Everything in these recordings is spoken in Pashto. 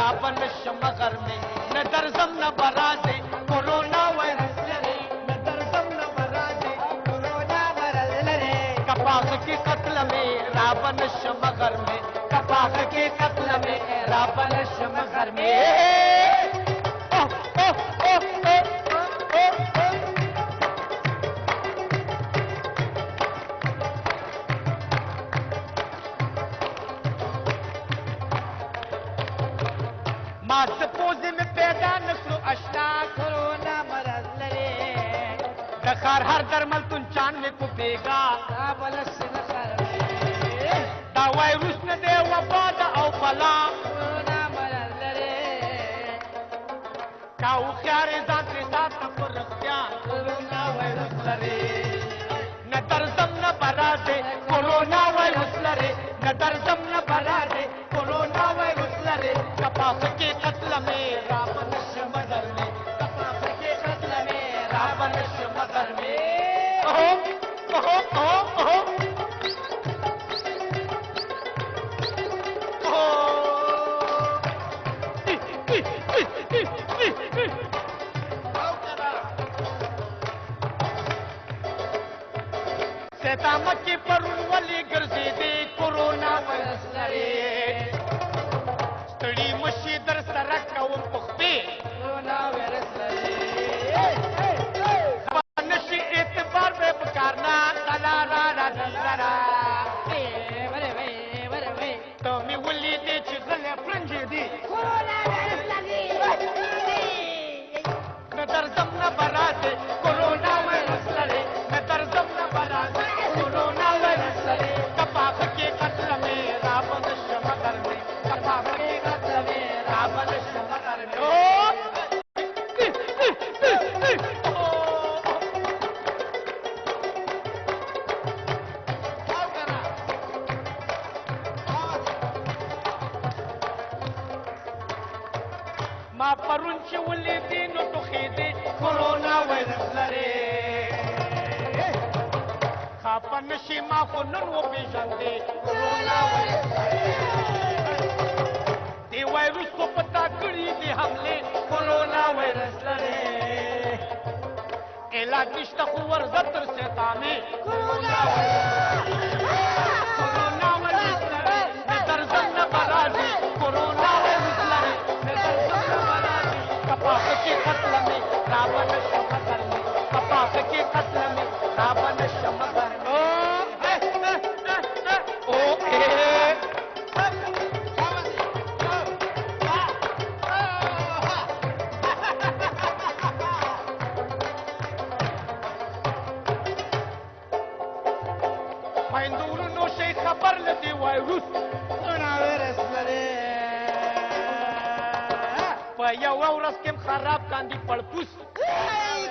رابن شمغر میں نہ درزم نہ برازے کورونا وائرس لرے نہ درزم نہ برازے کورونا وائرس لرے کپاس کے قتل میں رابن شمغر میں کپاس کے قتل میں رابن شمغر میں ماس پوزے میں پیدا نکلو اشنا کورونا مرض لرے دخار ہر درمل تن چانوے کو بیگا بلس نخر دا وائروس نہ دے وبا دا او بلا کورونا مرض لرے کاو خیارے ذات رسات پر رختیان کورونا وائروس لرے نہ درزم نہ برازے کورونا وائروس لرے نہ درزم نہ برازے کورونا وائروس لرے کپاس کے قتل میں رابن شمغر میں کپاس کے قتل میں رابن شمغر میں سیتا مکی پر ولی گرزی دے کورونا وائرس لرے ستړي مشي در سره کوم پخپې کورونا وایرس لري نشي اعتبار به پکار نه کلا را را ته مې ولیدې چې غلې پرنجې دي کورونا وایرس لري نه درځم نه برازې کورونا وایرس لري نه درځم نه برازې کورونا وایرس لري کپاس کې قتل مې رابن شمغر مې کپاس کې قتل مې رابن شمغر مې ما پرون چې ولیدې نو ټوخېدې کورونا وایرس لري خفه نشي ما خو نن وپېژندې کورونا وایرس لري دې وایروس خو پتا کړي دي حملې کورونا وایرس لري علاج نشته خو ورځه تر شیطانې کورونا کورونا وایرس لري نه درځم نه برازې کورونا وایرس لري نه درځم نه برازې کپاس کې قتل مې رابن شمغر مې کپاس کې قتل مې رابن شمغر مې خویندورونو شي خبر لدی وایروس کورونا وایرس لري په یوه ورځ کې خراب کاندي پړپوس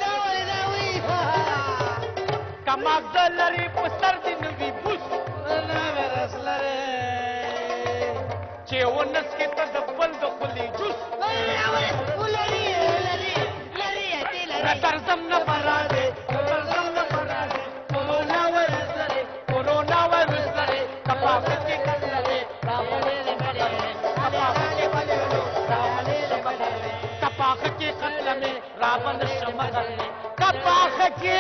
دا وایي که ماغزه لري په سر دې نه وي بوس کورونا وایرس لري چې ونس کې ته د بل د خولې جوس نه درځم نه برازې درځم نه برازې کورونا وایرس لري کورونا وایرس لري کپاس کې قتل لري کپاس کې قتل میں رابن شمغر میں کپاس کې